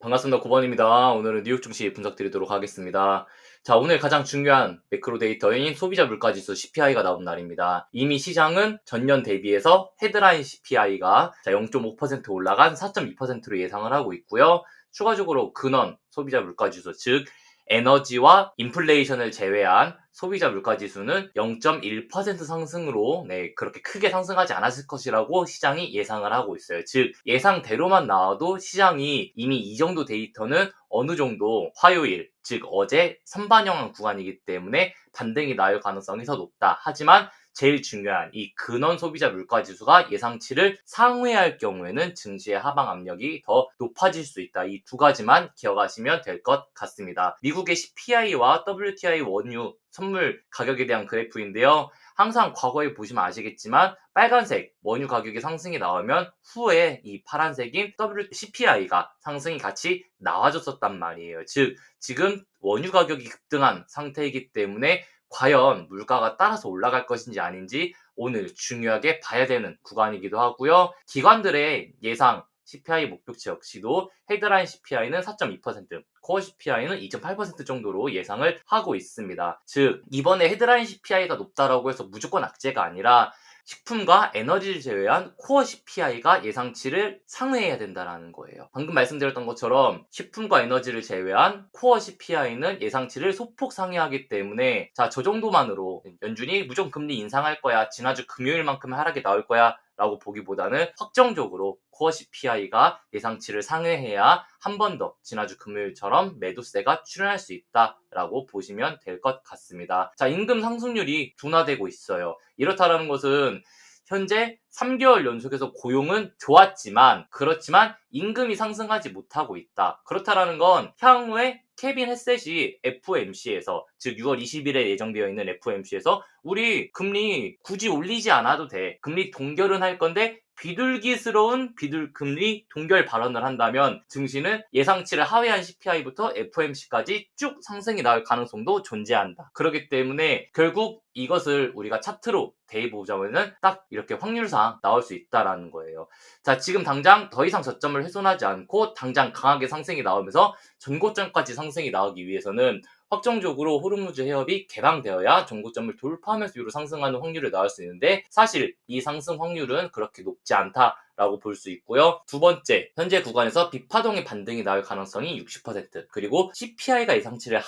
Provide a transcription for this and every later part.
반갑습니다. 9번입니다. 오늘은 뉴욕 증시 분석 드리도록 하겠습니다. 자, 오늘 가장 중요한 매크로 데이터인 소비자 물가지수 CPI가 나온 날입니다. 이미 시장은 전년 대비해서 헤드라인 CPI가 0.5% 올라간 4.2%로 예상을 하고 있고요. 추가적으로 근원 소비자 물가지수, 즉 에너지와 인플레이션을 제외한 소비자 물가지수는 0.1% 상승으로 그렇게 크게 상승하지 않았을 것이라고 시장이 예상을 하고 있어요. 즉 예상대로만 나와도 시장이 이미 이 정도 데이터는 어느 정도 화요일, 즉 어제 선반영한 구간이기 때문에 반등이 나올 가능성이 더 높다. 하지만 제일 중요한 이 근원 소비자 물가지수가 예상치를 상회할 경우에는 증시의 하방 압력이 더 높아질 수 있다. 이 두 가지만 기억하시면 될 것 같습니다. 미국의 CPI와 WTI 원유 선물 가격에 대한 그래프인데요. 항상 과거에 보시면 아시겠지만 빨간색 원유 가격이 상승이 나오면 후에 이 파란색인 CPI가 상승이 같이 나와줬었단 말이에요. 즉 지금 원유 가격이 급등한 상태이기 때문에 과연 물가가 따라서 올라갈 것인지 아닌지 오늘 중요하게 봐야 되는 구간이기도 하고요. 기관들의 예상 CPI 목표치 역시도 헤드라인 CPI는 4.2%, 코어 CPI는 2.8% 정도로 예상을 하고 있습니다. 즉 이번에 헤드라인 CPI가 높다라고 해서 무조건 악재가 아니라 식품과 에너지를 제외한 코어 CPI가 예상치를 상회해야 된다는 거예요. 방금 말씀드렸던 것처럼 식품과 에너지를 제외한 코어 CPI는 예상치를 소폭 상회하기 때문에 저 정도만으로 연준이 무조건 금리 인상할 거야, 지난주 금요일만큼 하락이 나올 거야 라고 보기보다는 확정적으로 코어 CPI가 예상치를 상회해야 한 번 더 지난주 금요일처럼 매도세가 출현할 수 있다라고 보시면 될 것 같습니다. 자, 임금 상승률이 둔화되고 있어요. 이렇다는 것은 현재 3개월 연속해서 고용은 좋았지만 그렇지만 임금이 상승하지 못하고 있다. 그렇다는 건 향후에 케빈 헤셋이 FOMC에서 즉 6월 20일에 예정되어 있는 FOMC에서 우리 금리 굳이 올리지 않아도 돼. 금리 동결은 할 건데 비둘기스러운 금리 동결 발언을 한다면 증시는 예상치를 하회한 CPI부터 FOMC까지 쭉 상승이 나올 가능성도 존재한다. 그렇기 때문에 결국 이것을 우리가 차트로 대입해보자면은 딱 이렇게 확률상 나올 수 있다라는 거예요. 자, 지금 당장 더 이상 저점을 훼손하지 않고 당장 강하게 상승이 나오면서 전고점까지 상승이 나오기 위해서는 확정적으로 호르무즈 해협이 개방되어야 전고점을 돌파하면서 위로 상승하는 확률이 나올 수 있는데 사실 이 상승 확률은 그렇게 높지 않다라고 볼 수 있고요. 두 번째, 현재 구간에서 빅파동의 반등이 나올 가능성이 60%, 그리고 CPI가 예상치를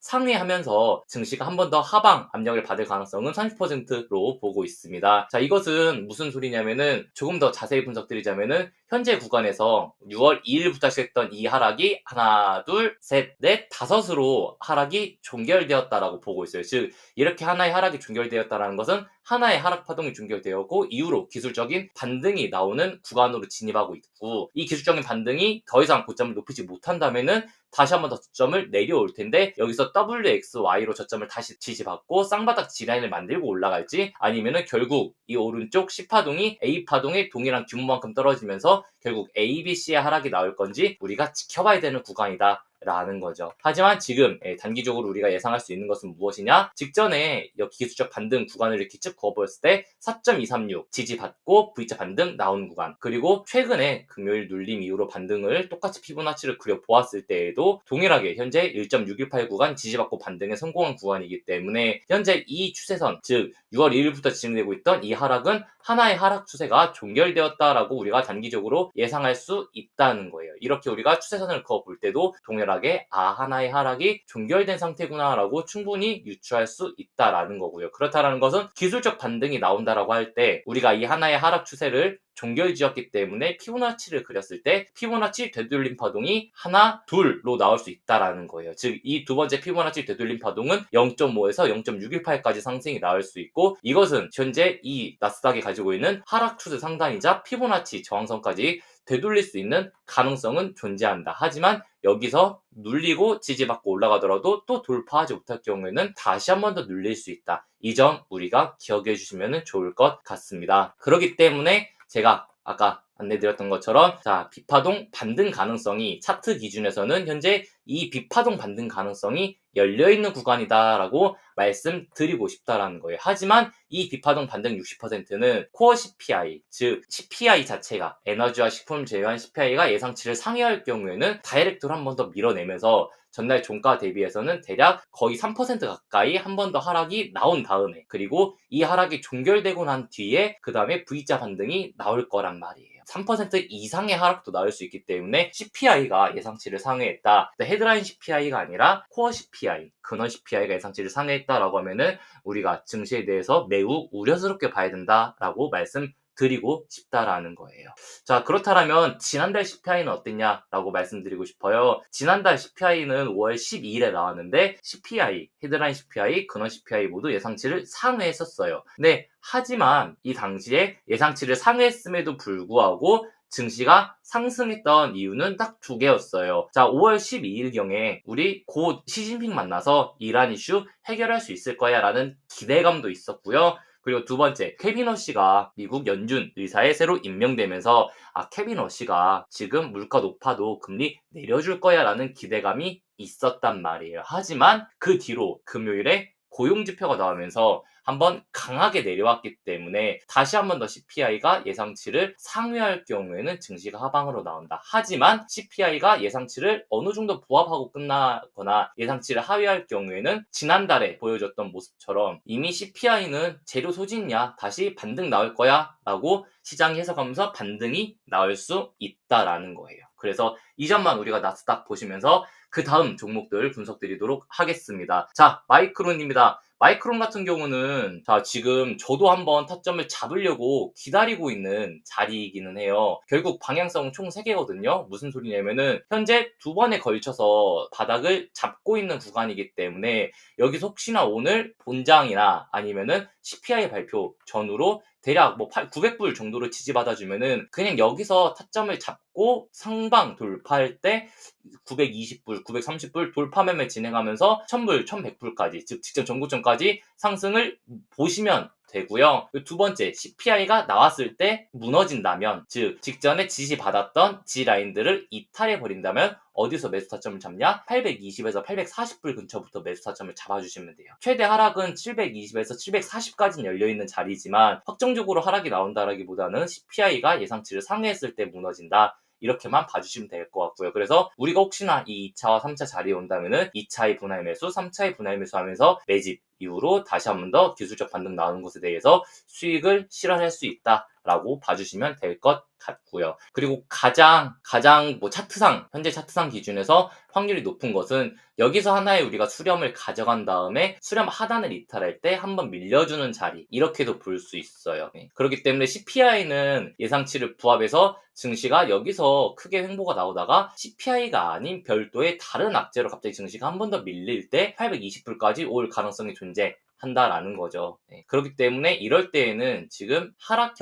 상회하면서 증시가 한 번 더 하방 압력을 받을 가능성은 30%로 보고 있습니다. 자, 이것은 무슨 소리냐면은 조금 더 자세히 분석드리자면은 현재 구간에서 6월 2일부터 시작했던 이 하락이 하나, 둘, 셋, 넷, 다섯으로 하락이 종결되었다라고 보고 있어요. 즉 이렇게 하나의 하락이 종결되었다는 것은 하나의 하락 파동이 종결되었고 이후로 기술적인 반등이 나오는 구간으로 진입하고 있고, 이 기술적인 반등이 더 이상 고점을 높이지 못한다면은 다시 한번 더 저점을 내려올 텐데 여기서 WXY로 저점을 다시 지지받고 쌍바닥 G라인을 만들고 올라갈지, 아니면은 결국 이 오른쪽 C파동이 A파동의 동일한 규모만큼 떨어지면서 결국 ABC의 하락이 나올 건지 우리가 지켜봐야 되는 구간이다 라는 거죠. 하지만 지금 단기적으로 우리가 예상할 수 있는 것은 무엇이냐? 직전에 기술적 반등 구간을 이렇게 쭉 그어보았을 때 4.236 지지받고 V자 반등 나온 구간, 그리고 최근에 금요일 눌림 이후로 반등을 똑같이 피보나치를 그려보았을 때에도 동일하게 현재 1.618 구간 지지받고 반등에 성공한 구간이기 때문에 현재 이 추세선, 즉 6월 2일부터 진행되고 있던 이 하락은 하나의 하락 추세가 종결되었다라고 우리가 단기적으로 예상할 수 있다는 거예요. 이렇게 우리가 추세선을 그어볼 때도 동일하게 하나의 하락이 종결된 상태구나 라고 충분히 유추할 수 있다라는 거고요. 그렇다라는 것은 기술적 반등이 나온다라고 할 때 우리가 이 하나의 하락 추세를 종결지었기 때문에 피보나치를 그렸을 때 피보나치 되돌림 파동이 하나, 둘로 나올 수 있다라는 거예요. 즉 이 두 번째 피보나치 되돌림 파동은 0.5에서 0.618까지 상승이 나올 수 있고, 이것은 현재 이 나스닥이 가지고 있는 하락 추세 상단이자 피보나치 저항선까지 되돌릴 수 있는 가능성은 존재한다. 하지만 여기서 눌리고 지지받고 올라가더라도 또 돌파하지 못할 경우에는 다시 한 번 더 눌릴 수 있다. 이 점 우리가 기억해 주시면 좋을 것 같습니다. 그렇기 때문에 제가 아까 안내드렸던 것처럼 자, 비파동 반등 가능성이 차트 기준에서는 현재 이 비파동 반등 가능성이 열려있는 구간이다라고 말씀드리고 싶다라는 거예요. 하지만 이 비파동 반등 60%는 코어 CPI, 즉 CPI 자체가 에너지와 식품 제외한 CPI가 예상치를 상회할 경우에는 다이렉트로 한 번 더 밀어내면서 전날 종가 대비해서는 대략 거의 3% 가까이 한 번 더 하락이 나온 다음에, 그리고 이 하락이 종결되고 난 뒤에 그 다음에 V자 반등이 나올 거란 말이에요. 3% 이상의 하락도 나올 수 있기 때문에 CPI가 예상치를 상회했다. 헤드라인 CPI가 아니라 코어 CPI, 근원 CPI가 예상치를 상회했다라고 하면은 우리가 증시에 대해서 매우 우려스럽게 봐야 된다라고 말씀드리고 싶다라는 거예요. 자, 그렇다면 지난달 CPI는 어땠냐라고 말씀드리고 싶어요. 지난달 CPI는 5월 12일에 나왔는데 CPI, 헤드라인 CPI, 근원 CPI 모두 예상치를 상회했었어요. 네, 하지만 이 당시에 예상치를 상회했음에도 불구하고 증시가 상승했던 이유는 딱 두 개였어요. 자, 5월 12일경에 우리 곧 시진핑 만나서 이란 이슈 해결할 수 있을 거야 라는 기대감도 있었고요. 그리고 두 번째, 케빈 러시가 미국 연준 의사에 새로 임명되면서 케빈 러시가 지금 물가 높아도 금리 내려줄 거야 라는 기대감이 있었단 말이에요. 하지만 그 뒤로 금요일에 고용지표가 나오면서 한번 강하게 내려왔기 때문에 다시 한 번 더 CPI가 예상치를 상회할 경우에는 증시가 하방으로 나온다. 하지만 CPI가 예상치를 어느 정도 부합하고 끝나거나 예상치를 하회할 경우에는 지난달에 보여줬던 모습처럼 이미 CPI는 재료 소진이야, 다시 반등 나올 거야 라고 시장이 해석하면서 반등이 나올 수 있다라는 거예요. 그래서 이 점만 우리가 나스닥 보시면서 그 다음 종목들 분석드리도록 하겠습니다. 자, 마이크론입니다. 마이크론 같은 경우는 자, 지금 저도 한번 타점을 잡으려고 기다리고 있는 자리이기는 해요. 결국 방향성은 총 3개거든요. 무슨 소리냐면은 현재 두 번에 걸쳐서 바닥을 잡고 있는 구간이기 때문에 여기서 혹시나 오늘 본장이나 아니면은 CPI 발표 전후로 대략 900불 정도로 지지받아주면은 그냥 여기서 타점을 잡고 상방 돌파할 때 920불, 930불 돌파 매매 진행하면서 1000불, 1100불까지, 즉 직전 전고점까지 상승을 보시면 되고요. 두 번째, CPI가 나왔을 때 무너진다면, 즉 직전에 지지받았던 G라인들을 이탈해 버린다면 어디서 매수 타점을 잡냐? 820에서 840불 근처부터 매수 타점을 잡아주시면 돼요. 최대 하락은 720에서 740까지는 열려있는 자리지만 확정적으로 하락이 나온다라기보다는 CPI가 예상치를 상회했을 때 무너진다, 이렇게만 봐주시면 될 것 같고요. 그래서 우리가 혹시나 이 2차와 3차 자리에 온다면은 2차의 분할 매수, 3차의 분할 매수 하면서 매집 이후로 다시 한 번 더 기술적 반등 나오는 것에 대해서 수익을 실현할 수 있다라고 봐주시면 될 것 같고요. 그리고 가장 차트상, 현재 차트상 기준에서 확률이 높은 것은 여기서 하나의 우리가 수렴을 가져간 다음에 수렴 하단을 이탈할 때 한번 밀려주는 자리, 이렇게도 볼 수 있어요. 그렇기 때문에 CPI는 예상치를 부합해서 증시가 여기서 크게 횡보가 나오다가 CPI가 아닌 별도의 다른 악재로 갑자기 증시가 한 번 더 밀릴 때 820불까지 올 가능성이 존재한다라는 거죠. 그렇기 때문에 이럴 때에는 지금 하락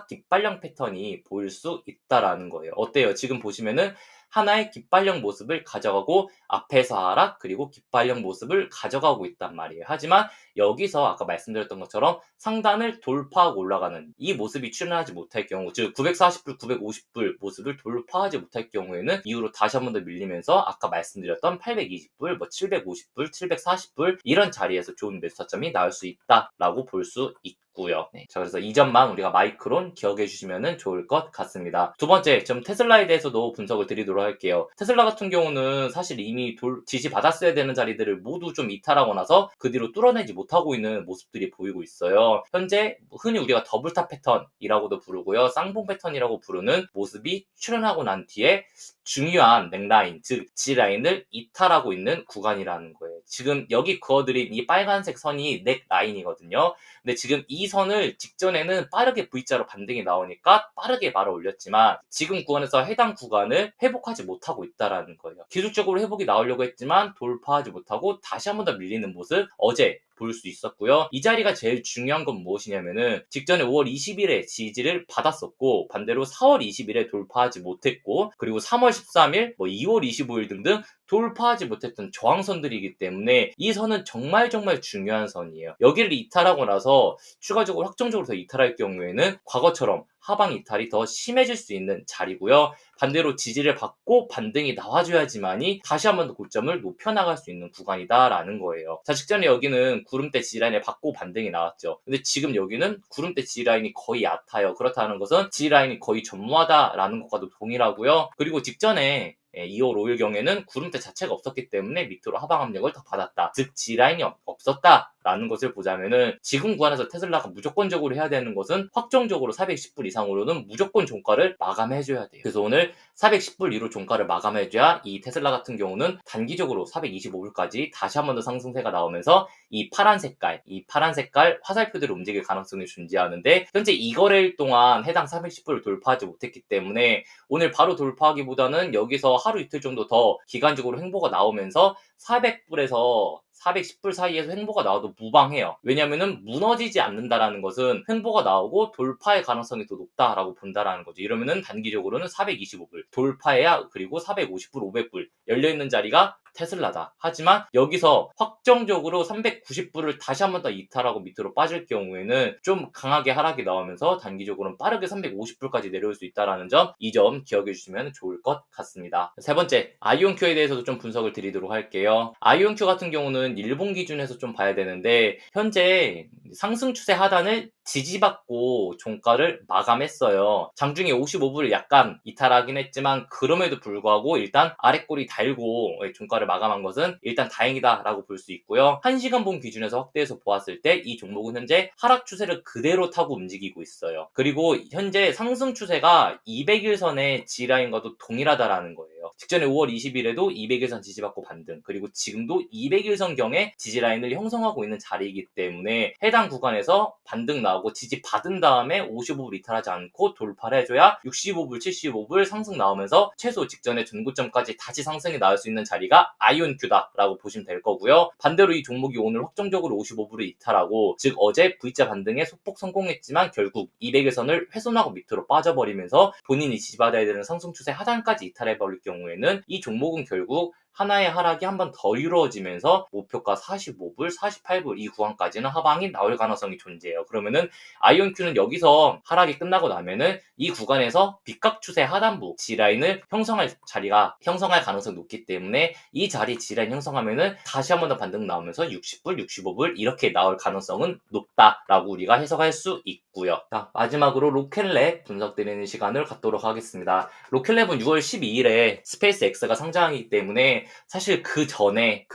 깃발령 패턴이 보일 수 있다라는 거예요. 어때요? 지금 보시면은 하나의 깃발령 모습을 가져가고 앞에서 하락, 그리고 깃발령 모습을 가져가고 있단 말이에요. 하지만 여기서 아까 말씀드렸던 것처럼 상단을 돌파하고 올라가는 이 모습이 출현하지 못할 경우, 즉 940불, 950불 모습을 돌파하지 못할 경우에는 이후로 다시 한 번 더 밀리면서 아까 말씀드렸던 820불, 750불, 740불 이런 자리에서 좋은 매수 타점이 나올 수 있다라고 볼 수 있고요. 자, 그래서 이 점만 우리가 마이크론 기억해 주시면 좋을 것 같습니다. 두 번째, 좀 테슬라에 대해서도 분석을 드리도록 할게요. 테슬라 같은 경우는 사실 이미 지지받았어야 되는 자리들을 모두 좀 이탈하고 나서 그 뒤로 뚫어내지 못하고 있는 모습들이 보이고 있어요. 현재 흔히 우리가 더블탑 패턴이라고도 부르고요, 쌍봉 패턴이라고 부르는 모습이 출현하고 난 뒤에 중요한 넥라인, 즉 G라인을 이탈하고 있는 구간이라는 거예요. 지금 여기 그어드린 이 빨간색 선이 넥라인이거든요. 근데 지금 이 선을 직전에는 빠르게 V자로 반등이 나오니까 빠르게 말아 올렸지만 지금 구간에서 해당 구간을 회복하지 못하고 있다라는 거예요. 기술적으로 회복이 나오려고 했지만 돌파하지 못하고 다시 한 번 더 밀리는 모습 어제 볼 수 있었고요. 이 자리가 제일 중요한 건 무엇이냐면은 직전에 5월 20일에 지지를 받았었고 반대로 4월 20일에 돌파하지 못했고 그리고 3월 13일, 2월 25일 등등 돌파하지 못했던 저항선들이기 때문에 이 선은 정말 중요한 선이에요. 여기를 이탈하고 나서 추가적으로 확정적으로 더 이탈할 경우에는 과거처럼 하방 이탈이 더 심해질 수 있는 자리고요. 반대로 지지를 받고 반등이 나와줘야지만이 다시 한 번 더 고점을 높여나갈 수 있는 구간이다라는 거예요. 자, 직전에 여기는 구름대 지지라인을 받고 반등이 나왔죠. 근데 지금 여기는 구름대 지지라인이 거의 얕아요. 그렇다는 것은 지지라인이 거의 전무하다라는 것과도 동일하고요. 그리고 직전에 2월 5일 경에는 구름대 자체가 없었기 때문에 밑으로 하방 압력을 더 받았다. 즉 G라인이 없었다라는 것을 보자면은 지금 구간에서 테슬라가 무조건적으로 해야 되는 것은 확정적으로 410불 이상으로는 무조건 종가를 마감해줘야 돼요. 그래서 오늘 410불 이후 종가를 마감해줘야 이 테슬라 같은 경우는 단기적으로 425불까지 다시 한 번 더 상승세가 나오면서 이 파란 색깔 화살표대로 움직일 가능성이 존재하는데 현재 이 거래일 동안 해당 410불을 돌파하지 못했기 때문에 오늘 바로 돌파하기보다는 여기서 하루 이틀 정도 더 기간적으로 횡보가 나오면서 400불에서 410불 사이에서 횡보가 나와도 무방해요. 왜냐면은 무너지지 않는다라는 것은 횡보가 나오고 돌파의 가능성이 더 높다라고 본다라는 거죠. 이러면은 단기적으로는 425불 돌파해야 그리고 450불, 500불 열려있는 자리가 테슬라다. 하지만 여기서 확정적으로 390불을 다시 한 번 더 이탈하고 밑으로 빠질 경우에는 좀 강하게 하락이 나오면서 단기적으로는 빠르게 350불까지 내려올 수 있다는 점, 이 점 기억해 주시면 좋을 것 같습니다. 세 번째, 아이온큐에 대해서도 좀 분석을 드리도록 할게요. 아이온큐 같은 경우는 일본 기준에서 좀 봐야 되는데 현재 상승 추세 하단을 지지받고 종가를 마감했어요. 장중에 55불을 약간 이탈하긴 했지만 그럼에도 불구하고 일단 아랫골이 달고 종가를 마감한 것은 일단 다행이다라고 볼 수 있고요. 1시간봉 기준에서 확대해서 보았을 때 이 종목은 현재 하락 추세를 그대로 타고 움직이고 있어요. 그리고 현재 상승 추세가 200일선의 G라인과도 동일하다라는 거예요. 직전에 5월 20일에도 200일선 지지받고 반등, 그리고 지금도 200일선경의 지지라인을 형성하고 있는 자리이기 때문에 해당 구간에서 반등 나오고 지지 받은 다음에 55불 이탈하지 않고 돌파를 해줘야 65불, 75불 상승 나오면서 최소 직전의 전고점까지 다시 상승이 나올 수 있는 자리가 아이온큐다라고 보시면 될 거고요. 반대로 이 종목이 오늘 확정적으로 55불을 이탈하고, 즉 어제 V자 반등에 소폭 성공했지만 결국 200일선을 훼손하고 밑으로 빠져버리면서 본인이 지지받아야 되는 상승 추세 하단까지 이탈해버릴 경우에는 이 종목은 결국 하나의 하락이 한 번 더 이루어지면서 목표가 45불, 48불 이 구간까지는 하방이 나올 가능성이 존재해요. 그러면은 아이온큐는 여기서 하락이 끝나고 나면은 이 구간에서 빗각 추세 하단부 G라인을 형성할 가능성이 높기 때문에 이 자리 G라인 형성하면은 다시 한 번 더 반등 나오면서 60불, 65불 이렇게 나올 가능성은 높다라고 우리가 해석할 수 있고요. 자, 마지막으로 로켓랩 분석드리는 시간을 갖도록 하겠습니다. 로켓랩은 6월 12일에 스페이스 X가 상장하기 때문에 사실 그 전에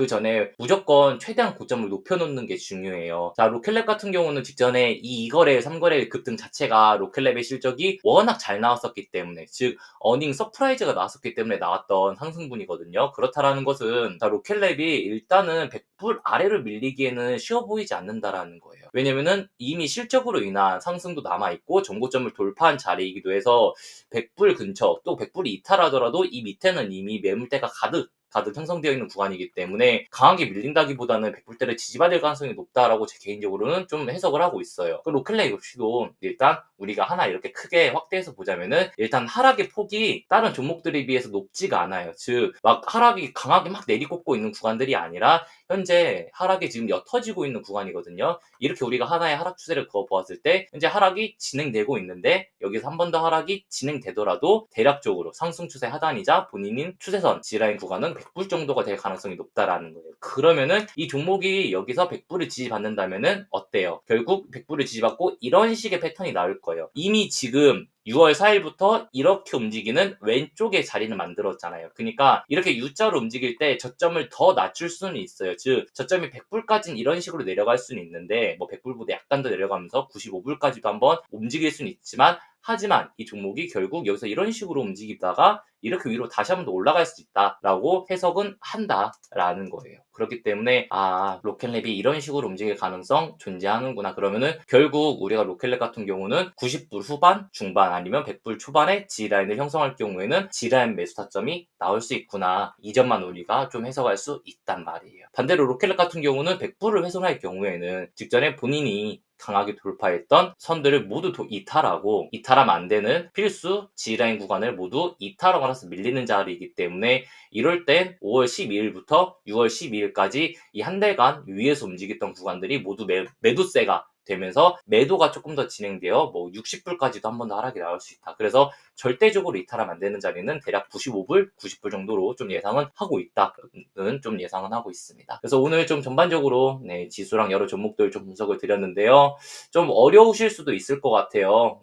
무조건 최대한 고점을 높여놓는 게 중요해요. 자, 로켓랩 같은 경우는 직전에 이 2거래, 3거래 급등 자체가 로켓랩의 실적이 워낙 잘 나왔었기 때문에, 즉 어닝 서프라이즈가 나왔었기 때문에 나왔던 상승분이거든요. 그렇다라는 것은 자, 로켓랩이 일단은 100불 아래로 밀리기에는 쉬워 보이지 않는다라는 거예요. 왜냐면은 이미 실적으로 인한 상승도 남아있고 전고점을 돌파한 자리이기도 해서 100불 근처, 또 100불이 이탈하더라도 이 밑에는 이미 매물대가 가득 형성되어 있는 구간이기 때문에 강하게 밀린다기보다는 100불대를 지지받을 가능성이 높다라고 제 개인적으로는 좀 해석을 하고 있어요. 그 로켓랩 역시도 일단 우리가 하나 이렇게 크게 확대해서 보자면은 일단 하락의 폭이 다른 종목들에 비해서 높지가 않아요. 즉 막 하락이 강하게 막 내리꽂고 있는 구간들이 아니라 현재 하락이 지금 옅어지고 있는 구간이거든요. 이렇게 우리가 하나의 하락 추세를 그어보았을 때 현재 하락이 진행되고 있는데 여기서 한 번 더 하락이 진행되더라도 대략적으로 상승 추세 하단이자 본인인 추세선 G라인 구간은 100불 정도가 될 가능성이 높다라는 거예요. 그러면은 이 종목이 여기서 100불을 지지받는다면은 어때요? 결국 100불을 지지받고 이런 식의 패턴이 나올 거예요. 이미 지금 6월 4일부터 이렇게 움직이는 왼쪽에 자리는 만들었잖아요. 그러니까 이렇게 U자로 움직일 때 저점을 더 낮출 수는 있어요. 즉 저점이 100불까지는 이런 식으로 내려갈 수는 있는데 뭐 100불보다 약간 더 내려가면서 95불까지도 한번 움직일 수는 있지만, 하지만 이 종목이 결국 여기서 이런 식으로 움직이다가 이렇게 위로 다시 한번 더 올라갈 수 있다라고 해석은 한다라는 거예요. 그렇기 때문에 로켓랩이 이런 식으로 움직일 가능성 존재하는구나. 그러면은 결국 우리가 로켓랩 같은 경우는 90불 후반, 중반 아니면 100불 초반에 G라인을 형성할 경우에는 G라인 매수 타점이 나올 수 있구나. 이 점만 우리가 좀 해석할 수 있단 말이에요. 반대로 로켓랩 같은 경우는 100불을 훼손할 경우에는 직전에 본인이 강하게 돌파했던 선들을 모두 이탈하면 안 되는 필수 G라인 구간을 모두 이탈하고 나서 밀리는 자리이기 때문에 이럴 땐 5월 12일부터 6월 12일까지 이 한 달간 위에서 움직였던 구간들이 모두 매도세가 되면서 매도가 조금 더 진행되어 뭐 60불까지도 한 번 더 하락이 나올 수 있다. 그래서 절대적으로 이탈하면 안 되는 자리는 대략 95불, 90불 정도로 좀 예상은 하고 있다는 좀 예상은 하고 있습니다. 그래서 오늘 좀 전반적으로 지수랑 여러 종목들 좀 분석을 드렸는데요. 좀 어려우실 수도 있을 것 같아요.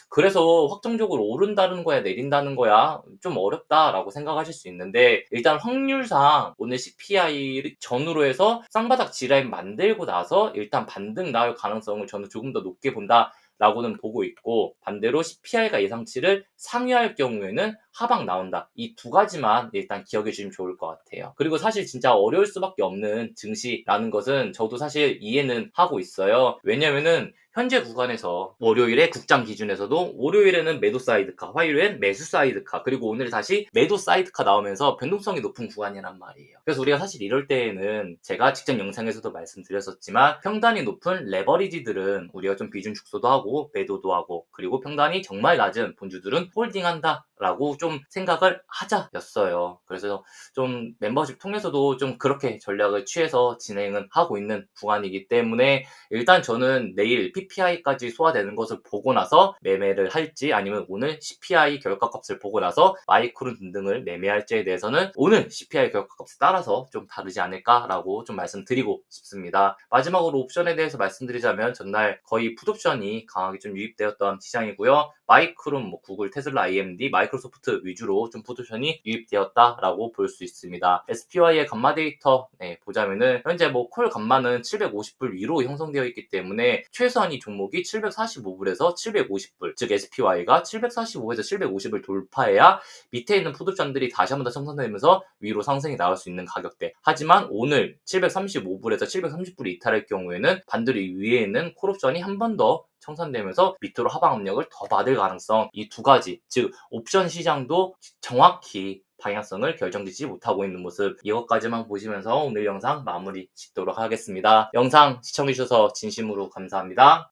그래서 확정적으로 오른다는 거야, 내린다는 거야 좀 어렵다라고 생각하실 수 있는데, 일단 확률상 오늘 CPI 전후로 해서 쌍바닥 G라인 만들고 나서 일단 반등 나올 가능성을 저는 조금 더 높게 본다 라고는 보고 있고, 반대로 CPI가 예상치를 상회할 경우에는 하방 나온다. 이 두 가지만 일단 기억해 주시면 좋을 것 같아요. 그리고 사실 진짜 어려울 수밖에 없는 증시라는 것은 저도 사실 이해는 하고 있어요. 왜냐면은 현재 구간에서 월요일에 국장 기준에서도 월요일에는 매도 사이드카, 화요일엔 매수 사이드카, 그리고 오늘 다시 매도 사이드카 나오면서 변동성이 높은 구간이란 말이에요. 그래서 우리가 사실 이럴 때에는 제가 직전 영상에서도 말씀드렸었지만, 평단이 높은 레버리지들은 우리가 좀 비중 축소도 하고 매도도 하고, 그리고 평단이 정말 낮은 본주들은 홀딩한다 라고 좀 생각을 하자였어요. 그래서 좀 멤버십 통해서도 좀 그렇게 전략을 취해서 진행은 하고 있는 구간이기 때문에, 일단 저는 내일 PPI까지 소화되는 것을 보고 나서 매매를 할지, 아니면 오늘 CPI 결과값을 보고 나서 마이크론 등등을 매매할지에 대해서는 오늘 CPI 결과값에 따라서 좀 다르지 않을까라고 좀 말씀드리고 싶습니다. 마지막으로 옵션에 대해서 말씀드리자면, 전날 거의 풋옵션이 강하게 좀 유입되었던 시장이고요. 마이크론, 뭐 구글, 테슬라, AMD, 마이크로소프트 위주로 좀 풋옵션이 유입되었다라고 볼 수 있습니다. SPY의 감마 데이터 보자면은 현재 뭐 콜 감마는 750불 위로 형성되어 있기 때문에 최소한 이 종목이 745불에서 750불, 즉 SPY가 745에서 750을 돌파해야 밑에 있는 풋옵션들이 다시 한번 더 청산되면서 위로 상승이 나올 수 있는 가격대. 하지만 오늘 735불에서 730불이 이탈할 경우에는 반대로 위에 있는 콜옵션이 한 번 더 청산되면서 밑으로 하방 압력을 더 받을 가능성, 이 두 가지, 즉 옵션 시장도 정확히 방향성을 결정짓지 못하고 있는 모습, 이것까지만 보시면서 오늘 영상 마무리 짓도록 하겠습니다. 영상 시청해주셔서 진심으로 감사합니다.